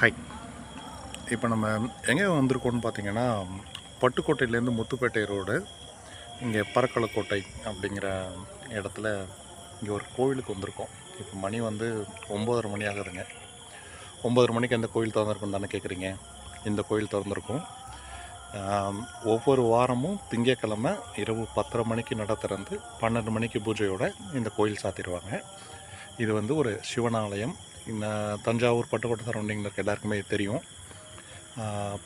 Hi. இப்போ நம்ம எங்கே வந்திருக்கோம்னு பார்த்தீங்கன்னா, பட்டுக்கோட்டையிலேருந்து முத்துப்பேட்டை ரோடு, இங்கே பரக்கலக்கோட்டை அப்படிங்கிற இடத்துல இங்கே ஒரு கோவிலுக்கு வந்திருக்கோம். இப்போ மணி வந்து 9:30 மணி ஆகுதுங்க. 9:30 மணிக்கு எந்த கோவில் திறந்துருக்குன்னு தானே கேட்குறீங்க. இந்த கோவில் திறந்துருக்கும். ஒவ்வொரு வாரமும் திங்கக்கிழமை இரவு 10:30 மணிக்கு நட திறந்து 12 மணிக்கு பூஜையோடு இந்த கோயில் சாத்திடுவாங்க. இது வந்து ஒரு சிவனாலயம். இந்த தஞ்சாவூர் பட்டுக்கோட்டை சரௌண்டிங்கில் இருக்க எல்லாருக்குமே தெரியும்.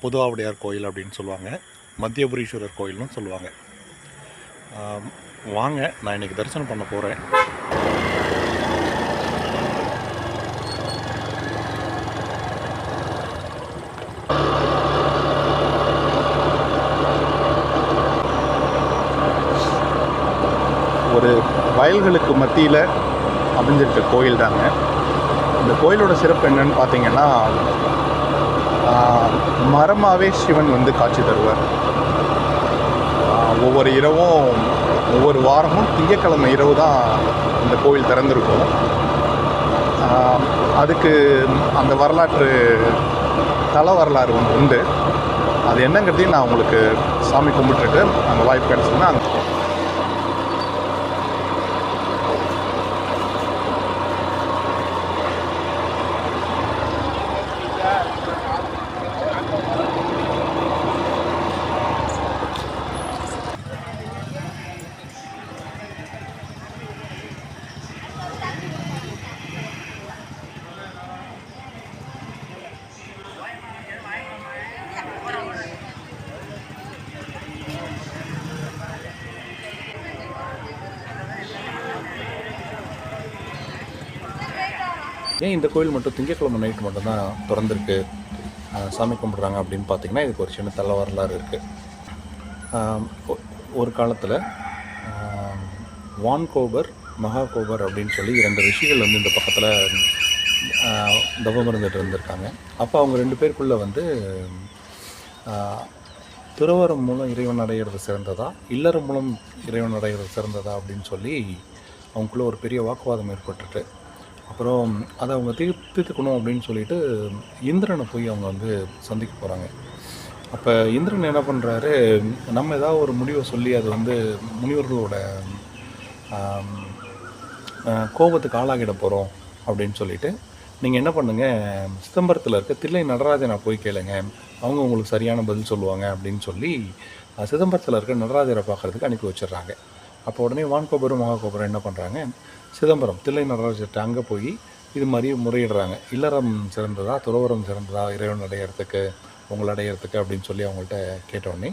பொதுவாவுடையார் கோயில் அப்படின்னு சொல்லுவாங்க, மத்தியபுரீஸ்வரர் கோயில்னு சொல்லுவாங்க. வாங்க, நான் இன்றைக்கி தரிசனம் பண்ண போகிறேன். ஒரு வயல்களுக்கு மத்தியில் அமைஞ்சிருக்க கோயில் தாங்க. இந்த கோயிலோட சிறப்பு என்னன்னு பார்த்தீங்கன்னா, மரமாகவே சிவன் வந்து காட்சி தருவார். ஒவ்வொரு இரவும், ஒவ்வொரு வாரமும் திங்கக்கிழமை இரவு தான் இந்த கோவில் திறந்திருக்கும். அதுக்கு அந்த வரலாற்று தல வரலாறு ஒன்று உண்டு. அது என்னங்கிறதையும் நான் உங்களுக்கு சாமி கும்பிட்டுட்டு அந்த வாய்ப்பு கிடச்சிதுன்னா ஏன் இந்த கோயில் மட்டும் திங்கக்கிழமை நைட்டு மட்டும்தான் திறந்துருக்கு, சாமி கும்பிட்றாங்க அப்படின்னு பார்த்தீங்கன்னா, இதுக்கு ஒரு சின்ன தல வரலாறு இருக்குது. ஒரு காலத்தில் வான்கோபர், மகாகோபர் அப்படின்னு சொல்லி 2 ரிஷிகள் வந்து இந்த பக்கத்தில் தவம் இருந்துட்டு இருந்திருக்காங்க. அப்போ அவங்க 2 பேருக்குள்ளே வந்து துறவரம் மூலம் இறைவன் அடைகிறது சிறந்ததா, இல்லறம் மூலம் இறைவன் அடைகிறது சிறந்ததா அப்படின்னு சொல்லி அவங்களுக்குள்ள ஒரு பெரிய வாக்குவாதம் ஏற்பட்டுட்டு, அப்புறம் அதை அவங்க தீர்த்துக்கணும் அப்படின்னு சொல்லிட்டு இந்திரனை போய் அவங்க வந்து சந்திக்க போகிறாங்க. அப்போ இந்திரன் என்ன பண்ணுறாரு, நம்ம ஏதாவது ஒரு முடிவை சொல்லி அது வந்து முனிவர்களோட கோபத்துக்கு ஆளாகிட போகிறோம் அப்படின்னு சொல்லிட்டு, நீங்கள் என்ன பண்ணுங்கள், சிதம்பரத்தில் இருக்க தில்லை நடராஜனை போய் கேளுங்க, அவங்க உங்களுக்கு சரியான பதில் சொல்லுவாங்க அப்படின்னு சொல்லி சிதம்பரத்தில் இருக்க நடராஜரை பார்க்குறதுக்கு அனுப்பி வச்சிடுறாங்க. அப்போ உடனே வான்கோபரும் மகாகோபுரம் என்ன பண்ணுறாங்க, சிதம்பரம் தில்லை நடராஜர்கிட்ட அங்கே போய் இது மாதிரி முறையிடுறாங்க. இல்லறம் சிறந்ததா, துறவரம் சிறந்ததா இறைவன் அடையிறதுக்கு, உங்களை அடையிறதுக்கு அப்படின்னு சொல்லி அவங்கள்ட்ட கேட்டோடனே,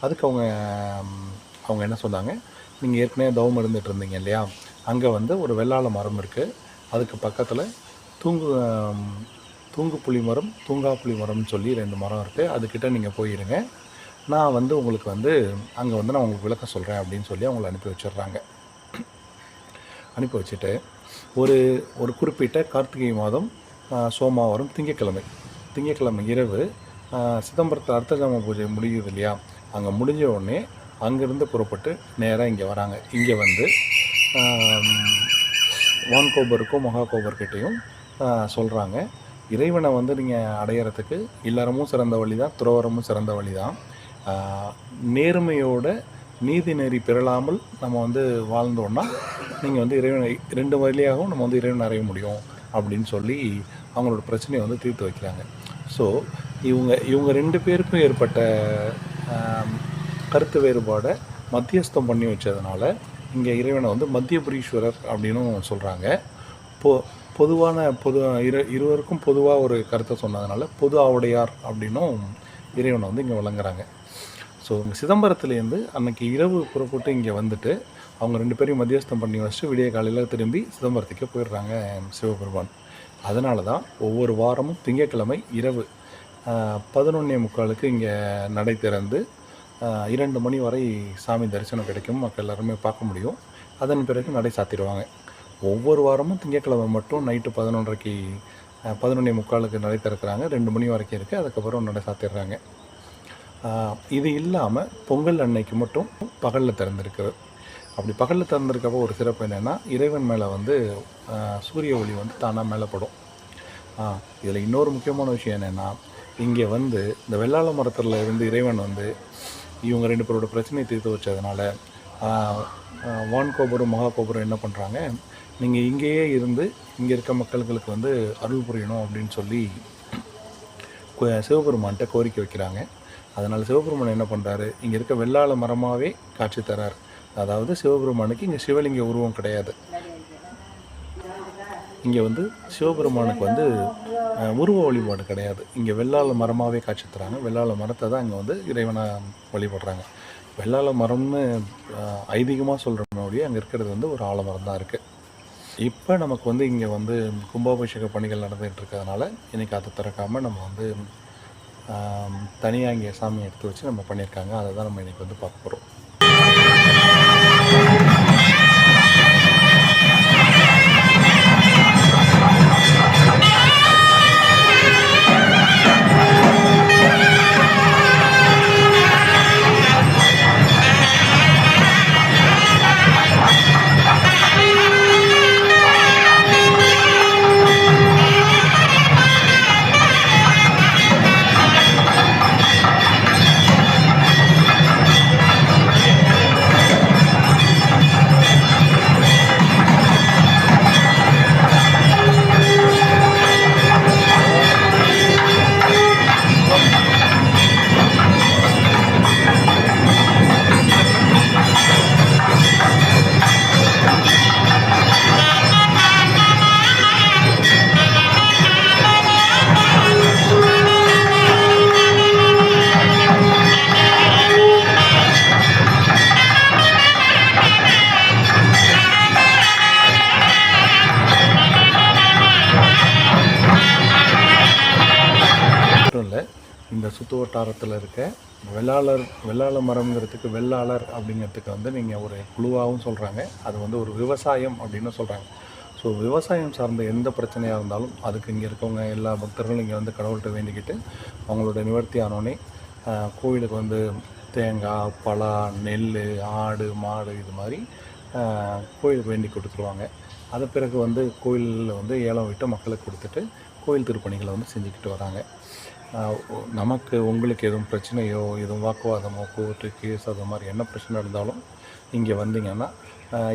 அதுக்கு அவங்க என்ன சொன்னாங்க, நீங்கள் ஏற்கனவே தவம் இருந்துகிட்டு இருந்தீங்க இல்லையா, அங்கே வந்து ஒரு வெள்ளாள மரம் இருக்குது, அதுக்கு பக்கத்தில் தூங்கு புளி மரம், தூங்கா புளி மரம்னு சொல்லி 2 மரம் இருக்குது, அதுக்கிட்ட நீங்கள் போயிருங்க, நான் வந்து உங்களுக்கு வந்து அங்கே வந்து நான் உங்களுக்கு விளக்க சொல்கிறேன் அப்படின்னு சொல்லி அவங்கள அனுப்பி வச்சிடுறாங்க. அனுப்பி வச்சுட்டு ஒரு குறிப்பிட்ட கார்த்திகை மாதம் சோமவாரம் திங்கக்கிழமை இரவு சிதம்பரத்தில் அர்த்தஜாம பூஜை முடியுது இல்லையா, அங்கே முடிஞ்ச உடனே அங்கேருந்து புறப்பட்டு நேராக இங்கே வராங்க. இங்கே வந்து வான்கோபருக்கும் மகாகோபர்கிட்டையும் சொல்கிறாங்க, இறைவனை வந்து நீங்கள் அடையிறதுக்கு இல்லறமும் சிறந்த வழி தான், துறவரமும் சிறந்த வழி தான். நேர்மையோட நீதி நெறி பெறலாமல் நம்ம வந்து வாழ்ந்தோன்னா நீங்கள் வந்து இறைவனை 2 வழியாகவும் நம்ம வந்து இறைவன் அடைய முடியும் அப்படின்னு சொல்லி அவங்களோட பிரச்சனையை வந்து தீர்த்து வைக்கிறாங்க. ஸோ இவங்க 2 பேருக்கும் ஏற்பட்ட கருத்து வேறுபாடை மத்தியஸ்தம் பண்ணி வச்சதுனால இங்கே இறைவனை வந்து மத்தியபுரீஸ்வரர் அப்படின்னும் சொல்கிறாங்க. இருவருக்கும் பொதுவாக ஒரு கருத்தை சொன்னதுனால பொது ஆவுடையார் அப்படின்னும் இறைவனை வந்து இங்கே வழங்குறாங்க. ஸோ இங்கே சிதம்பரத்துலேருந்து அன்றைக்கி இரவு புறப்பட்டு இங்கே வந்துட்டு அவங்க 2 பேரையும் மத்தியஸ்தம் பண்ணி வச்சுட்டு விடிய காலையில் திரும்பி சிதம்பரத்துக்கே போயிடுறாங்க சிவபெருமான். அதனால தான் ஒவ்வொரு வாரமும் திங்கட்கிழமை இரவு 11:45 இங்கே நடை திறந்து 2 மணி வரை சாமி தரிசனம் கிடைக்கும், மக்கள் எல்லாருமே பார்க்க முடியும். அதன் பிறகு நடை சாத்திடுவாங்க. ஒவ்வொரு வாரமும் திங்கட்கிழமை மட்டும் நைட்டு 11:45 நடை திறக்கிறாங்க, 2 மணி வரைக்கும் இருக்குது, அதுக்கப்புறம் நடை சாத்திடுறாங்க. இது இல்லாமல் பொங்கல் அன்னைக்கு மட்டும் பகலில் திறந்திருக்கிறது. அப்படி பகலில் திறந்திருக்கப்போ ஒரு சிறப்பு என்னென்னா, இறைவன் மேலே வந்து சூரிய ஒளி வந்து தானாக மேலே படும். இதில் இன்னொரு முக்கியமான விஷயம் என்னென்னா, இங்கே வந்து இந்த வெள்ளாள மரத்தில் இருந்து இறைவன் வந்து இவங்க 2 பேரோட பிரச்சனையை தீர்த்து வச்சதுனால வான்கோபுரம் மகாகோபுரம் என்ன பண்ணுறாங்க, நீங்கள் இங்கேயே இருந்து இங்கே இருக்க மக்களுக்கு வந்து அருள் புரியணும் அப்படின்னு சொல்லி சிவபெருமான்கிட்ட கோரிக்கை வைக்கிறாங்க. அதனால் சிவபெருமான் என்ன பண்ணுறாரு, இங்கே இருக்க வெள்ளாள மரமாகவே காட்சி தரார். அதாவது சிவபெருமானுக்கு இங்கே சிவலிங்க உருவம் கிடையாது. இங்கே வந்து சிவபெருமானுக்கு வந்து உருவ வழிபாடு கிடையாது. இங்கே வெள்ளாள மரமாகவே காட்சி தராங்க. வெள்ளாள மரத்தை தான் இங்கே வந்து இறைவனாக வழிபடுறாங்க. வெள்ளாள மரம்னு ஐதீகமாக சொல்கிறோடைய அங்கே இருக்கிறது வந்து ஒரு ஆலமரம் தான் இருக்குது. இப்போ நமக்கு வந்து இங்கே வந்து கும்பாபிஷேக பணிகள் நடந்துகிட்டு இருக்கிறதுனால இன்றைக்கி அதை திறக்காமல் நம்ம வந்து தனியாக இங்கே சாமி எடுத்து வச்சு நம்ம பண்ணியிருக்காங்க. அதை தான் நம்ம இன்றைக்கி வந்து பார்க்க போகிறோம். இல்லை, இந்த சுற்று வட்டாரத்தில் இருக்க வெள்ளாள மரம்ங்கிறதுக்கு வெள்ளாளர் அப்படிங்கிறதுக்கு வந்து நீங்கள் ஒரு குழுவாகவும் சொல்கிறாங்க. அது வந்து ஒரு விவசாயம் அப்படின்னு சொல்கிறாங்க. ஸோ விவசாயம் சார்ந்த எந்த பிரச்சனையாக இருந்தாலும் அதுக்கு இங்கே இருக்கவங்க எல்லா பக்தர்களும் இங்கே வந்து கடவுள்கிட்ட வேண்டிக்கிட்டு அவங்களோட நிவர்த்தி ஆனோடனே கோவிலுக்கு வந்து தேங்காய், பலா, நெல், ஆடு, மாடு இது மாதிரி கோயிலுக்கு வேண்டி கொடுத்துருவாங்க. அது பிறகு வந்து கோயிலில் வந்து ஏலம் விட்டு மக்களுக்கு கொடுத்துட்டு கோயில் திருப்பணிகளை வந்து செஞ்சுக்கிட்டு வராங்க. நமக்கு உங்களுக்கு எதுவும் பிரச்சனையோ எதுவும் வாக்குவாதமோ கோர்ட்டு கேஸ் அது மாதிரி என்ன பிரச்சனை இருந்தாலும் இங்கே வந்தீங்கன்னா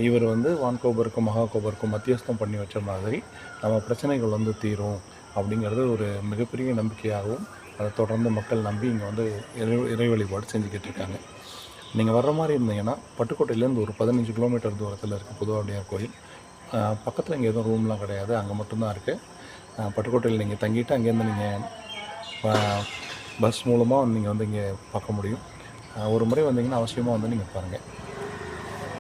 இவர் வந்து வான்கோபருக்கும் மகாகோபருக்கும் மத்தியஸ்தம் பண்ணி வச்ச மாதிரி நம்ம பிரச்சனைகள் வந்து தீரும் அப்படிங்கிறது ஒரு மிகப்பெரிய நம்பிக்கையாகவும் அதை தொடர்ந்து மக்கள் நம்பி இங்கே வந்து இறை வழிபாடு செஞ்சுக்கிட்டு இருக்காங்க. நீங்கள் வர்ற மாதிரி இருந்தீங்கன்னா பட்டுக்கோட்டையிலேருந்து ஒரு 15 கிலோமீட்டர் தூரத்தில் இருக்குது புதுவாடியார் கோயில். பக்கத்தில் இங்கே எதுவும் ரூம்லாம் கிடையாது, அங்கே மட்டும்தான் இருக்குது. பட்டுக்கோட்டையில் நீங்கள் தங்கிட்டு அங்கேருந்து நீங்கள் பஸ் மூலமாக நீங்கள் வந்து இங்கே பார்க்க முடியும். ஒரு முறை வந்தீங்கன்னா அவசியமாக வந்து நீங்கள் பாருங்கள்.